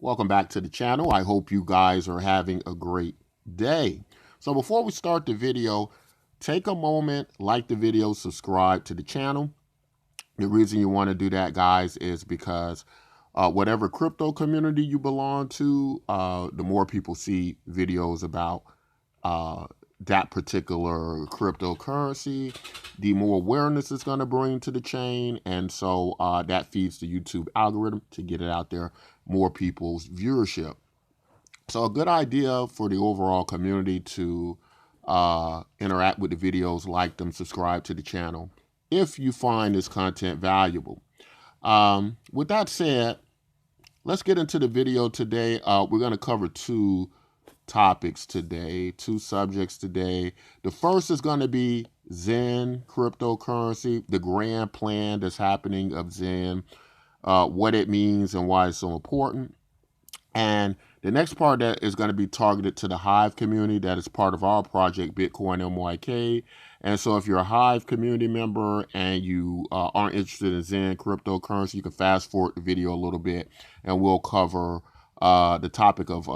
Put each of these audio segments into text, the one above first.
Welcome back to the channel. I hope you guys are having a great day. So before we start the video, take a moment, like the video, subscribe to the channel. The reason you want to do that, guys, is because whatever crypto community you belong to, the more people see videos about uh, that particular cryptocurrency, the more awareness it's going to bring to the chain. And so that feeds the YouTube algorithm to get it out there, more people's viewership. So a good idea for the overall community to interact with the videos, like them, subscribe to the channel if you find this content valuable. With that said, let's get into the video today. We're going to cover two topics today, two subjects today. The first is going to be Zen cryptocurrency, the grand plan that's happening of Zen, what it means and why it's so important. And the next part that is going to be targeted to the Hive community that is part of our project, Bitcoin MYK. And so if you're a Hive community member and you aren't interested in Zen cryptocurrency, you can fast forward the video a little bit and we'll cover the topic of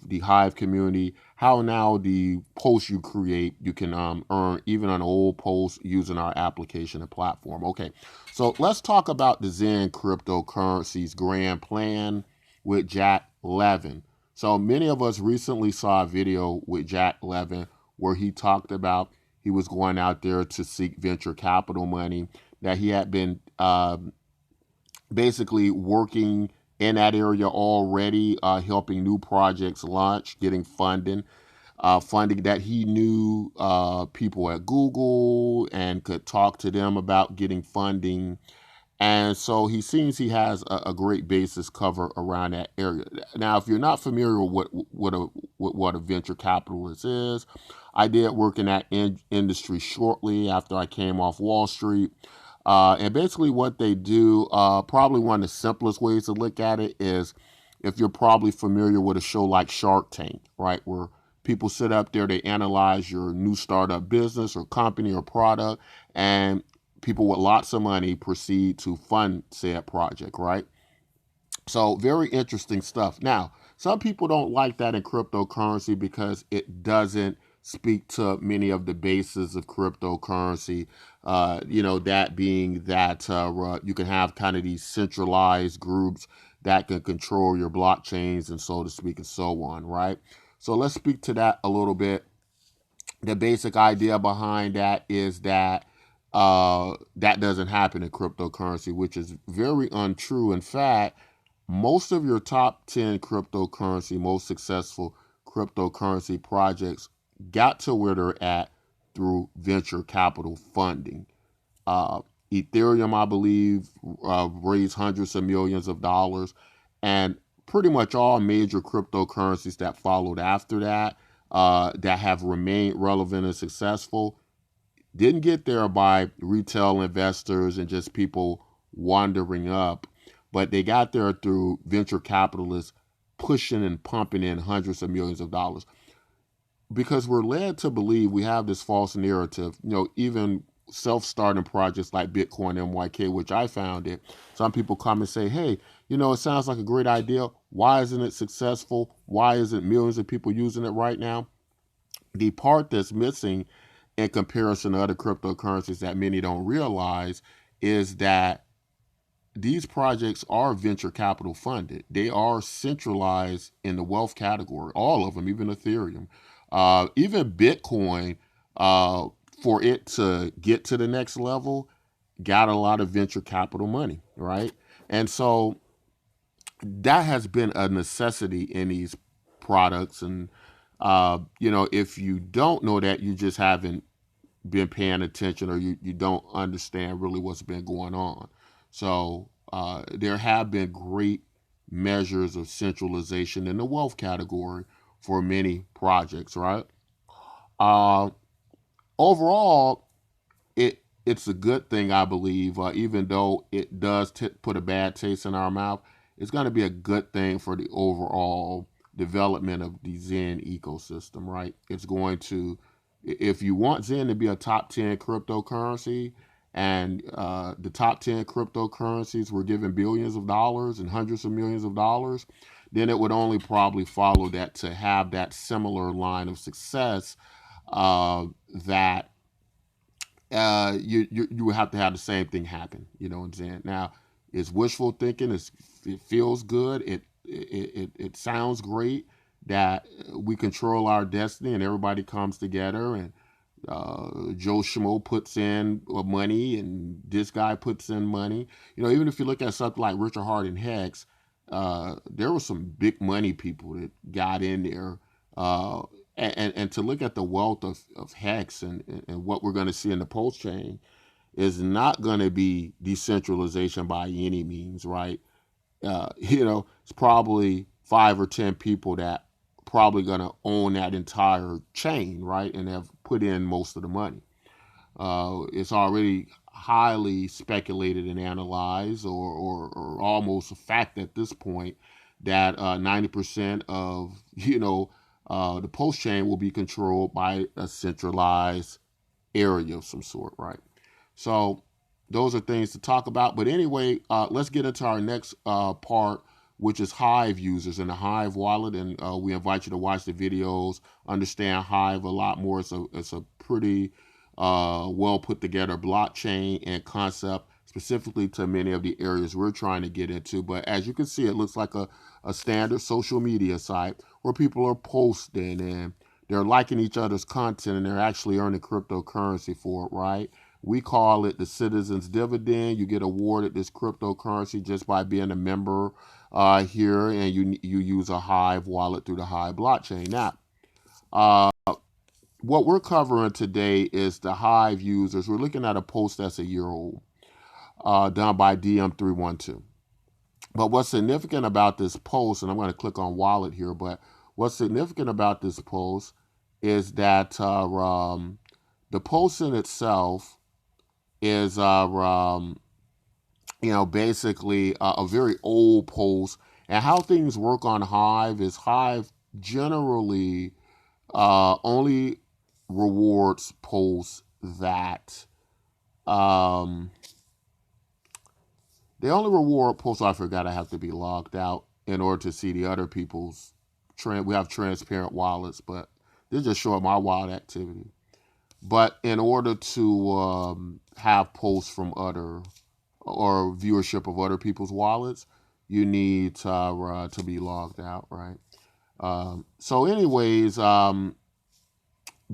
the Hive community, how now the posts you create, you can earn even on an old post using our application and platform. Okay, so let's talk about the Zen cryptocurrency's grand plan with Jack Levin. So many of us recently saw a video with Jack Levin where he talked about he was going out there to seek venture capital money, that he had been basically working in that area already, helping new projects launch, getting funding that he knew people at Google and could talk to them about getting funding. And so he seems he has a great basis cover around that area. Now, if you're not familiar with what a venture capitalist is, I did work in that industry shortly after I came off Wall Street. And basically what they do, probably one of the simplest ways to look at it is if you're probably familiar with a show like Shark Tank, right? Where people sit up there, they analyze your new startup business or company or product, and people with lots of money proceed to fund said project, right? So very interesting stuff. Now, some people don't like that in cryptocurrency because it doesn't speak to many of the bases of cryptocurrency. That being that you can have kind of these centralized groups that can control your blockchains and so to speak and so on, right? So let's speak to that a little bit. The basic idea behind that is that that doesn't happen in cryptocurrency, which is very untrue. In fact, most of your top 10 cryptocurrency, most successful cryptocurrency projects got to where they're at through venture capital funding. Uh, Ethereum, I believe, raised hundreds of millions of dollars, and pretty much all major cryptocurrencies that followed after that, that have remained relevant and successful, didn't get there by retail investors and just people wandering up, but they got there through venture capitalists pushing and pumping in hundreds of millions of dollars. Because we're led to believe, we have this false narrative, even self-starting projects like Bitcoin MYK, which I founded. Some people come and say, hey, it sounds like a great idea. Why isn't it successful? Why isn't millions of people using it right now? The part that's missing in comparison to other cryptocurrencies that many don't realize is that these projects are venture capital funded. They are centralized in the wealth category, all of them, even Ethereum. Even Bitcoin, for it to get to the next level, got a lot of venture capital money, right? And so that has been a necessity in these products. And, if you don't know that, you just haven't been paying attention, or you don't understand really what's been going on. So there have been great measures of centralization in the wealth category for many projects, right? Uh, Overall, it's a good thing, I believe, even though it does put a bad taste in our mouth. It's going to be a good thing for the overall development of the Zen ecosystem, right? It's going to, if you want Zen to be a top 10 cryptocurrency, and the top 10 cryptocurrencies were given billions of dollars and hundreds of millions of dollars, then it would only probably follow that to have that similar line of success, that you would have to have the same thing happen. You know what I'm saying? Now, it's wishful thinking. It feels good. It sounds great that we control our destiny and everybody comes together, and Joe Schmo puts in money and this guy puts in money. You know, even if you look at something like Richard Hart and Hex, there were some big money people that got in there. Uh, and to look at the wealth of Hex and what we're going to see in the Pulse chain is not going to be decentralization by any means, right? You know, it's probably 5 or 10 people that probably going to own that entire chain, right? And have put in most of the money. It's already highly speculated and analyzed, or almost a fact at this point, that 90% of the post chain will be controlled by a centralized area of some sort, right? So those are things to talk about. But anyway, let's get into our next part, which is Hive users and the Hive wallet. And we invite you to watch the videos, understand Hive a lot more. It's a pretty well put together blockchain and concept, specifically to many of the areas we're trying to get into. But as you can see, it looks like a standard social media site where people are posting and they're liking each other's content and they're actually earning cryptocurrency for it, right? We call it the citizens dividend. You get awarded this cryptocurrency just by being a member here, and you use a Hive wallet through the Hive blockchain. Now, uh, what we're covering today is the Hive users. We're looking at a post that's a year old, done by DM312. But what's significant about this post, and I'm going to click on wallet here, but what's significant about this post is that the post in itself is basically a very old post. And how things work on Hive is Hive generally only rewards posts that they only reward posts. I forgot I have to be logged out in order to see the other people's we have transparent wallets, but this just show up my wallet activity. But in order to have posts from other or viewership of other people's wallets, you need to be logged out, right? So, anyways,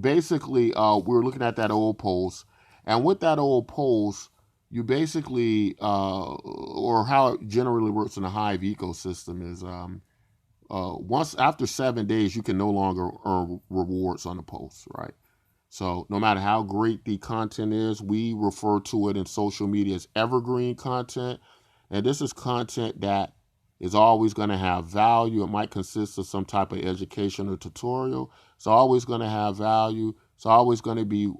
basically, we're looking at that old post, and with that old post, you basically, or how it generally works in the Hive ecosystem is, once after 7 days, you can no longer earn rewards on the post, right? So no matter how great the content is, we refer to it in social media as evergreen content. And this is content that is always going to have value. It might consist of some type of education or tutorial. It's always going to have value. It's always going to be,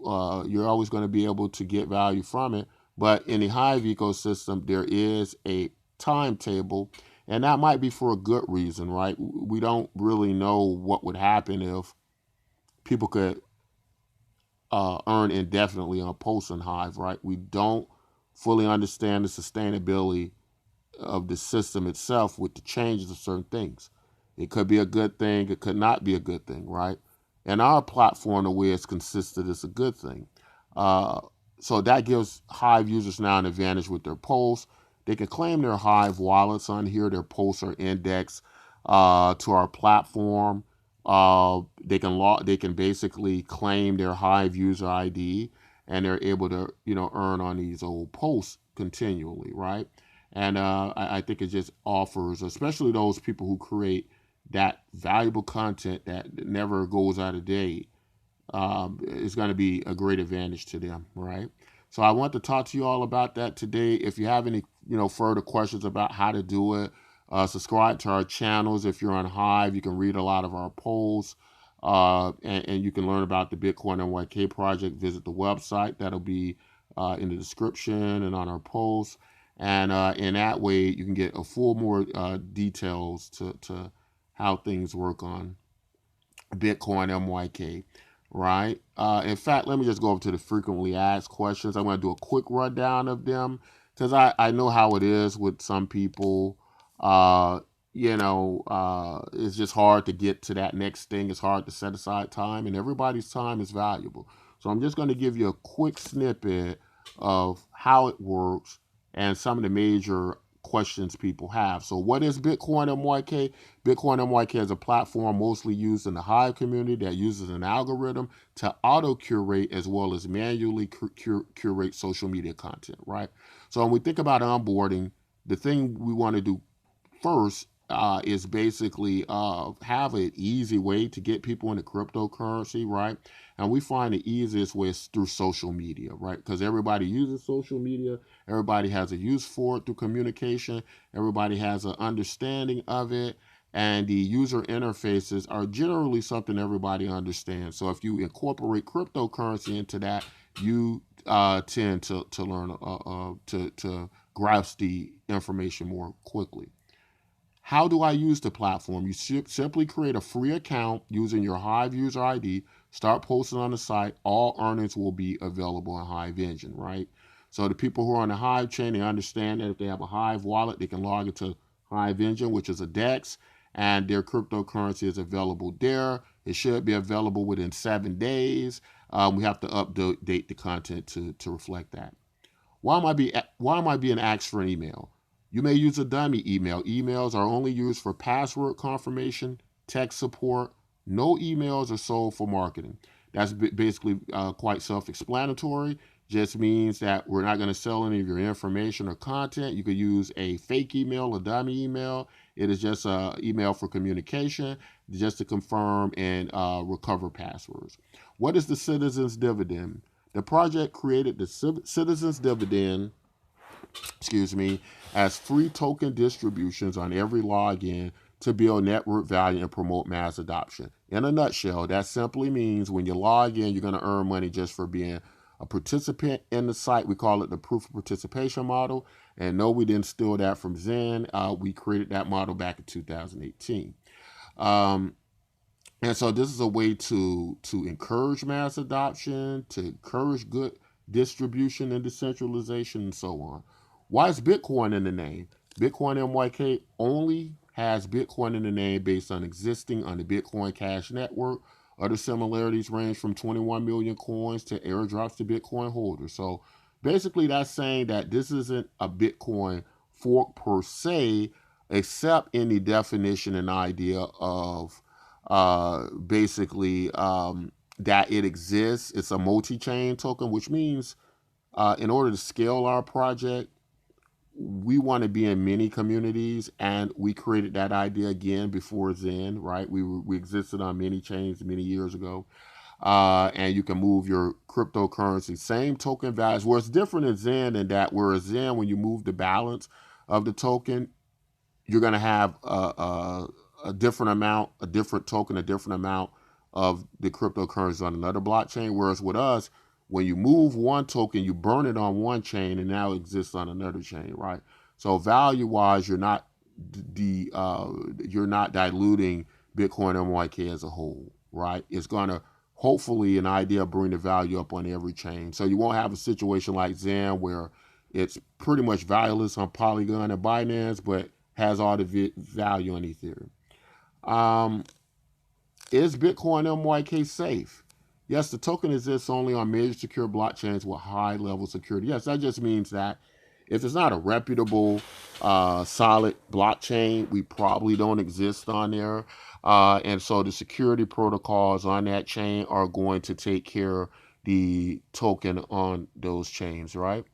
you're always going to be able to get value from it. But in the Hive ecosystem, there is a timetable, and that might be for a good reason, right? We don't really know what would happen if people could earn indefinitely on posts in Hive, right? We don't fully understand the sustainability of the system itself with the changes of certain things. It could be a good thing, it could not be a good thing, right? And our platform, the way it's consistent, is a good thing. Uh, so that gives Hive users now an advantage with their posts. They can claim their Hive wallets on here. Their posts are indexed to our platform. They can basically claim their Hive user ID, and they're able to earn on these old posts continually, right? And I think it just offers, especially those people who create that valuable content that never goes out of date, is going to be a great advantage to them, right? So I want to talk to you all about that today. If you have any further questions about how to do it, subscribe to our channels. If you're on Hive, you can read a lot of our posts, and you can learn about the Bitcoin NYK project. Visit the website. That'll be in the description and on our posts. And in that way, you can get a full more details to how things work on Bitcoin MYK. right? In fact, let me just go over to the frequently asked questions. I'm going to do a quick rundown of them because I know how it is with some people. Uh, it's just hard to get to that next thing. It's hard to set aside time, and everybody's time is valuable. So I'm just going to give you a quick snippet of how it works and some of the major questions people have. So, what is Bitcoin MYK? Bitcoin MYK is a platform mostly used in the Hive community that uses an algorithm to auto curate as well as manually curate social media content, right? So, when we think about onboarding, the thing we want to do first is basically have an easy way to get people into cryptocurrency, right? And we find the easiest way is through social media, right? Because everybody uses social media, everybody has a use for it through communication, everybody has an understanding of it, and the user interfaces are generally something everybody understands. So if you incorporate cryptocurrency into that, you tend to learn to grasp the information more quickly. How do I use the platform? You simply create a free account using your Hive user ID, start posting on the site. All earnings will be available in Hive Engine, right? So the people who are on the Hive chain, they understand that if they have a Hive wallet, they can log into Hive Engine, which is a DEX, and their cryptocurrency is available there. It should be available within 7 days. We have to update the content to reflect that. Why am I being asked for an email? You may use a dummy email. Emails are only used for password confirmation, tech support. No emails are sold for marketing. That's basically quite self-explanatory. Just means that we're not going to sell any of your information or content. You could use a fake email, a dummy email. It is just an email for communication, just to confirm and recover passwords. What is the citizens dividend? The project created the citizens dividend, as free token distributions on every login to build network value and promote mass adoption. In a nutshell, that simply means when you log in, you're going to earn money just for being a participant in the site. We call it the proof of participation model. And no, we didn't steal that from Zen. We created that model back in 2018. Um, and so this is a way to encourage mass adoption, to encourage good distribution and decentralization, and so on. Why is Bitcoin in the name? Bitcoin MYK only has Bitcoin in the name based on existing on the Bitcoin Cash network. Other similarities range from 21 million coins to airdrops to Bitcoin holders. So basically, that's saying that this isn't a Bitcoin fork per se, except in the definition and idea of basically that it exists. It's a multi-chain token, which means in order to scale our project, we want to be in many communities, and we created that idea again before Zen, right? We existed on many chains many years ago, and you can move your cryptocurrency, same token values. Where it's different in Zen in that, whereas Zen, when you move the balance of the token, you're going to have a different amount, a different token, a different amount of the cryptocurrency on another blockchain. Whereas with us, when you move one token, you burn it on one chain and now it exists on another chain, right? So value wise, you're not diluting Bitcoin MYK as a whole, right? It's gonna hopefully an idea bring the value up on every chain. So you won't have a situation like Zen where it's pretty much valueless on Polygon and Binance, but has all the value on Ethereum. Um, is Bitcoin MYK safe? Yes, the token exists only on major secure blockchains with high level security. Yes, that just means that if it's not a reputable, solid blockchain, we probably don't exist on there. And so the security protocols on that chain are going to take care of the token on those chains, right?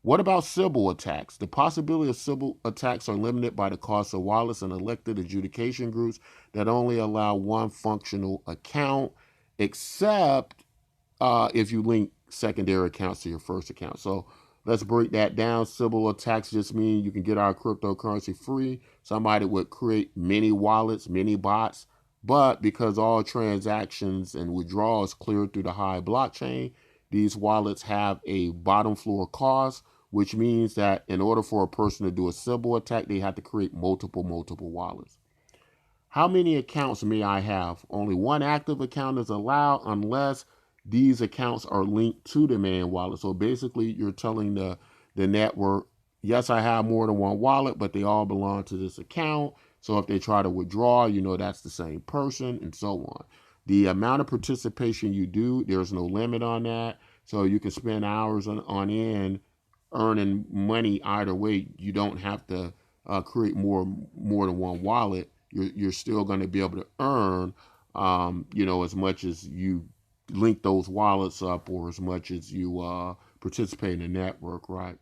What about Sybil attacks? The possibility of Sybil attacks are limited by the cost of wallets and elected adjudication groups that only allow one functional account, except if you link secondary accounts to your first account. So let's break that down. Sybil attacks just mean you can get our cryptocurrency free. Somebody would create many wallets, many bots, but because all transactions and withdrawals clear through the Hive blockchain, these wallets have a bottom floor cost, which means that in order for a person to do a Sybil attack, they have to create multiple wallets. How many accounts may I have? Only one active account is allowed unless these accounts are linked to the main wallet. So basically, you're telling the network, yes, I have more than one wallet, but they all belong to this account. So if they try to withdraw, you know that's the same person, and so on. The amount of participation you do, there's no limit on that. So you can spend hours on end earning money either way. You don't have to create more than one wallet. You're still going to be able to earn, you know, as much as you link those wallets up, or as much as you participate in the network, right?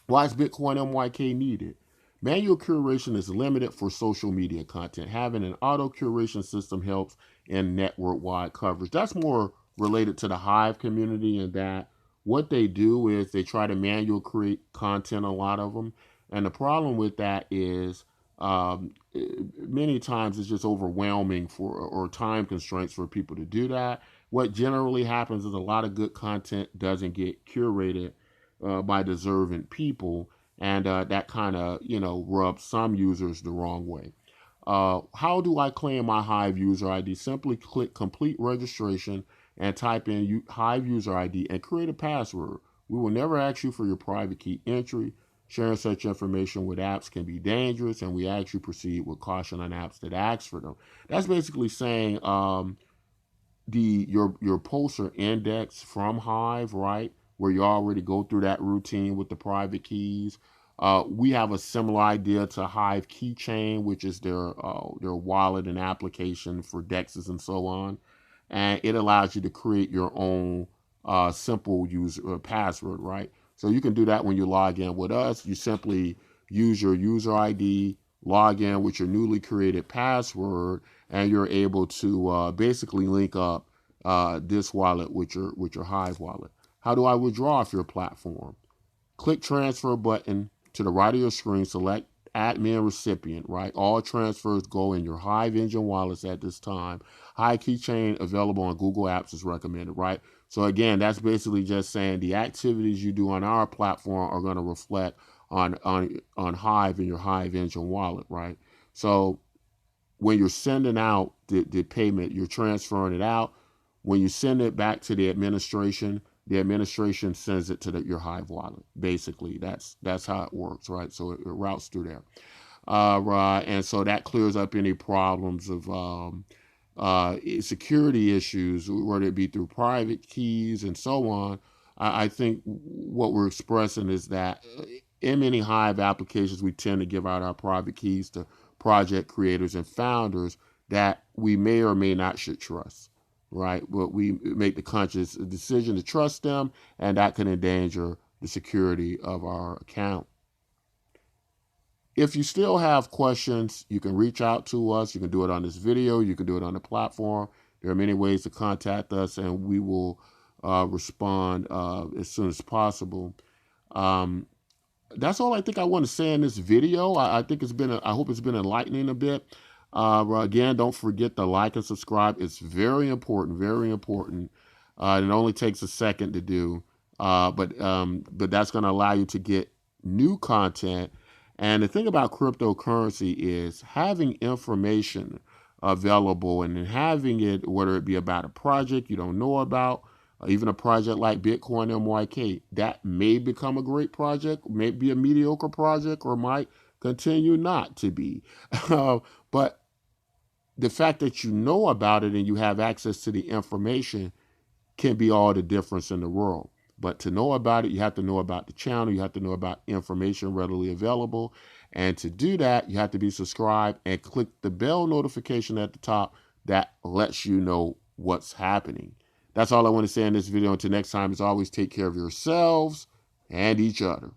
Why is Bitcoin MYK needed? Manual curation is limited for social media content. Having an auto curation system helps in network wide coverage. That's more related to the Hive community, and that what they do is they try to manual create content, a lot of them. And the problem with that is many times it's just overwhelming for, or time constraints for people to do that. What generally happens is a lot of good content doesn't get curated by deserving people, and that kind of rubs some users the wrong way. How do I claim my Hive user ID? Simply click complete registration and type in Hive user ID and create a password. We will never ask you for your private key entry. Sharing such information with apps can be dangerous, and we actually proceed with caution on apps that ask for them. That's basically saying your posts are indexed from Hive, right? Where you already go through that routine with the private keys. We have a similar idea to Hive Keychain, which is their wallet and application for dexes and so on, and it allows you to create your own simple user password, right? So you can do that when you log in with us. You simply use your user ID, log in with your newly created password, and you're able to basically link up this wallet with your Hive wallet. How do I withdraw off your platform? Click transfer button to the right of your screen, select admin recipient, right? All transfers go in your Hive Engine wallets at this time. Hive Keychain available on Google Apps is recommended, right? So again, that's basically just saying the activities you do on our platform are going to reflect on Hive and your Hive Engine wallet, right? So when you're sending out the payment, you're transferring it out. When you send it back to the administration sends it to your Hive wallet. Basically, that's how it works, right? So it routes through there, right? And so that clears up any problems of security issues, whether it be through private keys and so on. I think what we're expressing is that in many Hive applications, we tend to give out our private keys to project creators and founders that we may or may not should trust, right? But we make the conscious decision to trust them, and that can endanger the security of our account. If you still have questions, you can reach out to us. You can do it on this video. You can do it on the platform. There are many ways to contact us, and we will respond as soon as possible. That's all I think I want to say in this video. I think I hope it's been enlightening a bit. Again, don't forget to like and subscribe. It's very important, very important. It only takes a second to do, but that's going to allow you to get new content. And the thing about cryptocurrency is having information available, and then having it, whether it be about a project you don't know about, even a project like Bitcoin MYK, that may become a great project, may be a mediocre project, or might continue not to be. But the fact that you know about it and you have access to the information can be all the difference in the world. But to know about it, you have to know about the channel. You have to know about information readily available. And to do that, you have to be subscribed and click the bell notification at the top that lets you know what's happening. That's all I want to say in this video. Until next time, as always, take care of yourselves and each other.